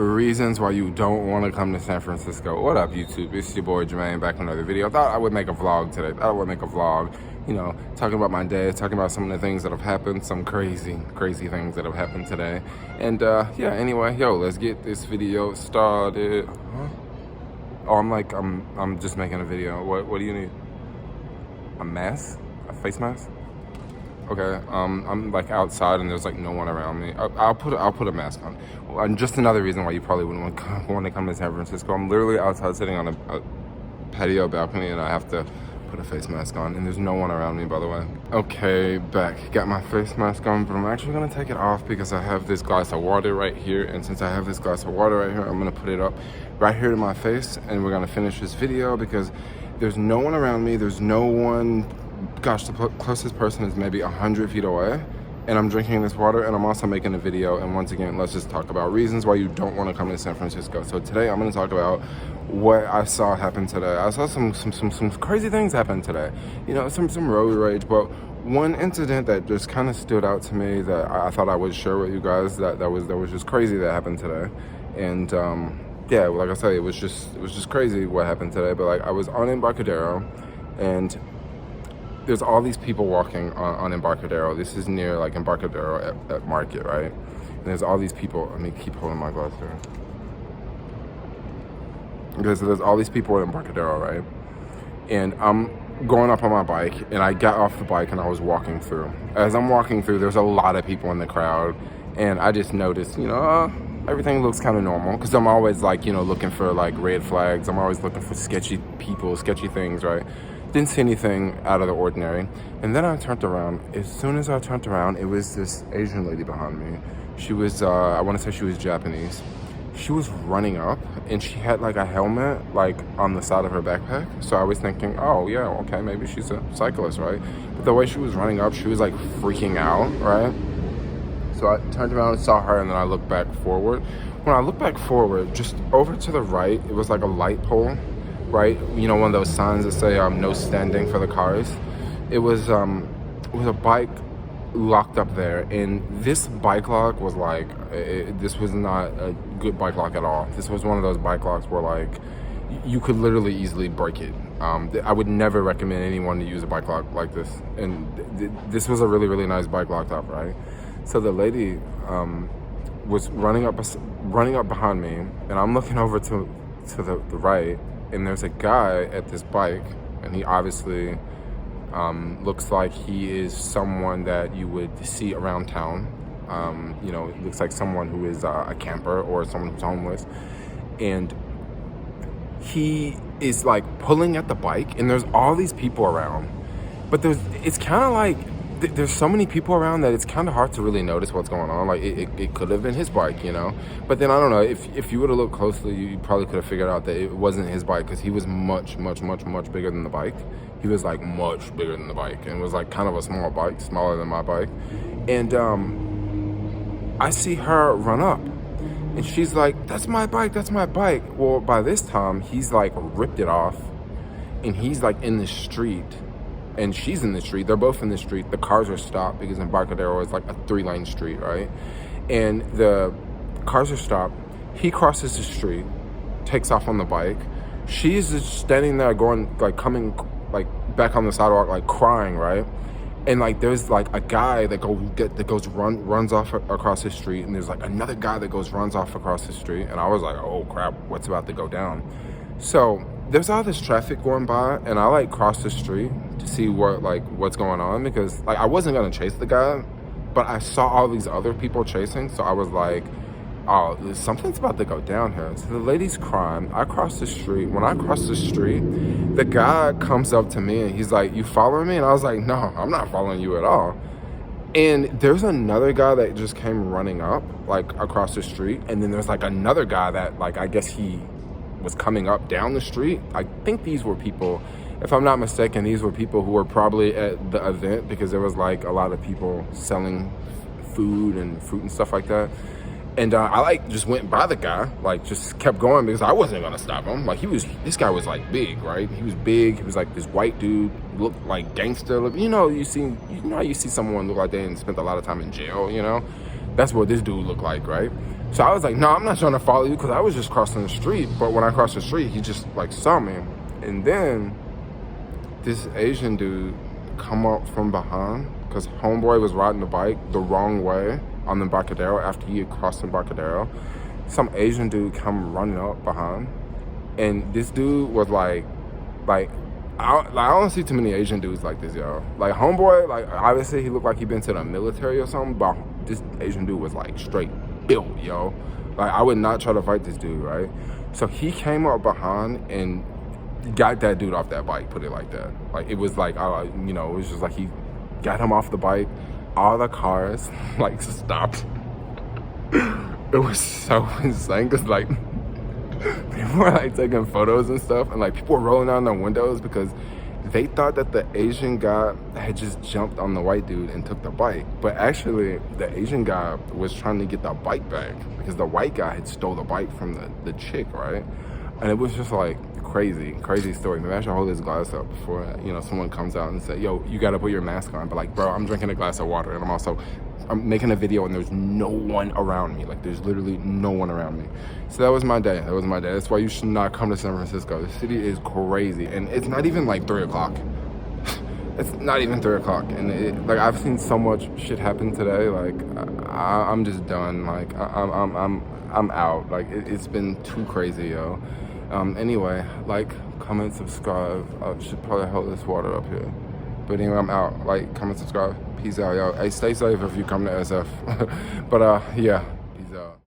Reasons why you don't want to come to San Francisco. What up, YouTube? It's your boy Jermaine back with another video. I thought I would make a vlog today. You know, talking about my day, talking about some of the things that have happened, some crazy things that have happened today. And yeah, anyway, let's get this video started. Huh? Oh, I'm just making a video. What do you need? A mask? A face mask? Okay, I'm like outside and there's like no one around me. I'll put a mask on. And just another reason why you probably wouldn't want to come to San Francisco. I'm literally outside sitting on a patio balcony and I have to put a face mask on, and there's no one around me, by the way. Okay, back. Got my face mask on, but I'm actually gonna take it off because I have this glass of water right here, and since I have this glass of water right here, I'm gonna put it up right here to my face, and we're gonna finish this video because there's no one around me. There's no one. Gosh, the closest person is maybe 100 feet away, and I'm drinking this water, and I'm also making a video. And once again, let's just talk about reasons why you don't want to come to San Francisco. So today I'm going to talk about what I saw happen today. I saw some crazy things happen today. You know, some road rage, but one incident that just kind of stood out to me that I thought I would share with you guys that was just crazy that happened today. And yeah, like I said, it was just crazy what happened today. But like, I was on Embarcadero, and there's all these people walking on Embarcadero. This is near like Embarcadero at Market, right? And there's all these people. Let me keep holding my glass here. Okay, so there's all these people at Embarcadero, right? And I'm going up on my bike, and I got off the bike and I was walking through. As I'm walking through, there's a lot of people in the crowd, and I just noticed, you know, everything looks kind of normal, because I'm always like, you know, looking for like red flags. I'm always looking for sketchy people, sketchy things, right? Didn't see anything out of the ordinary. And then I turned around. As soon as I turned around, it was this Asian lady behind me. She was, I want to say she was Japanese. She was running up, and she had like a helmet like on the side of her backpack. So I was thinking, oh yeah, okay, maybe she's a cyclist, right? But the way she was running up, she was like freaking out, right? So I turned around and saw her, and then I looked back forward. When I looked back forward, just over to the right, it was like a light pole, right? You know, one of those signs that say no standing for the cars. It was a bike locked up there, and this bike lock was like, this was not a good bike lock at all. This was one of those bike locks where like you could literally easily break it. I would never recommend anyone to use a bike lock like this, and this was a really nice bike locked up, right? So the lady was running up behind me, and I'm looking over to the right, and there's a guy at this bike, and he obviously looks like he is someone that you would see around town. You know, it looks like someone who is a camper or someone who's homeless. And he is like pulling at the bike, and there's all these people around. But it's kind of like, there's so many people around that it's kind of hard to really notice what's going on. Like it could have been his bike, you know. But then I don't know, if you would have looked closely, you probably could have figured out that it wasn't his bike, because he was much bigger than the bike. He was like much bigger than the bike, and it was like kind of a small bike, smaller than my bike. And I see her run up, and she's like, "That's my bike, that's my bike." Well, by this time, he's like ripped it off, and he's like in the street. And she's in the street. They're both in the street. The cars are stopped because Embarcadero is like a 3-lane street, right? And the cars are stopped. He crosses the street, takes off on the bike. She's just standing there going, like coming like back on the sidewalk, like crying, right? And like there's like a guy that runs off across the street, and there's like another guy that runs off across the street. And I was like, oh crap, what's about to go down? So there's all this traffic going by, and I like crossed the street to see what's going on, because like I wasn't gonna chase the guy, but I saw all these other people chasing, so I was like, oh, something's about to go down here. So the lady's crying. I crossed the street. When I crossed the street, the guy comes up to me and he's like, "You following me?" And I was like, "No, I'm not following you at all." And there's another guy that just came running up like across the street, and then there's like another guy that like, I guess he was coming up down the street. I think these were people, if I'm not mistaken, these were people who were probably at the event, because there was like a lot of people selling food and fruit and stuff like that. And I like just went by the guy, like just kept going, because I wasn't gonna stop him. Like this guy was like big, right? He was big. He was like this white dude, looked like gangster. You know how you see someone look like they spent a lot of time in jail, you know? That's what this dude looked like, right? So I was like, no, I'm not trying to follow you, because I was just crossing the street. But when I crossed the street, he just like saw me. And then this Asian dude come up from behind, because homeboy was riding the bike the wrong way on the Embarcadero after he had crossed the Embarcadero. Some Asian dude come running up behind, and this dude was like I don't see too many Asian dudes like this, yo. Like, homeboy, like, obviously he looked like he been to the military or something, but this Asian dude was like straight built, yo. Like, I would not try to fight this dude, right? So he came up behind and got that dude off that bike, put it like that. Like, it was like, you know, it was just like he got him off the bike. All the cars like stopped. It was so insane, because like people were like taking photos and stuff, and like people were rolling down their windows because they thought that the Asian guy had just jumped on the white dude and took the bike. But actually the Asian guy was trying to get the bike back, because the white guy had stole the bike from the chick, right? And it was just like crazy story. Maybe I should hold this glass up before, you know, someone comes out and say, yo, you gotta put your mask on. But like, bro, I'm drinking a glass of water, and I'm making a video, and there's no one around me. Like, there's literally no one around me. So that was my day. That's why you should not come to San Francisco. The city is crazy, and it's not even like 3 o'clock. It's not even 3 o'clock, and like, I've seen so much shit happen today. Like, I'm just done. Like, I'm out. Like, it's been too crazy, yo. Anyway, like, comment, subscribe. I should probably hold this water up here. But anyway, I'm out. Like, comment, subscribe. Peace out, y'all. Hey, stay safe if you come to SF. But yeah.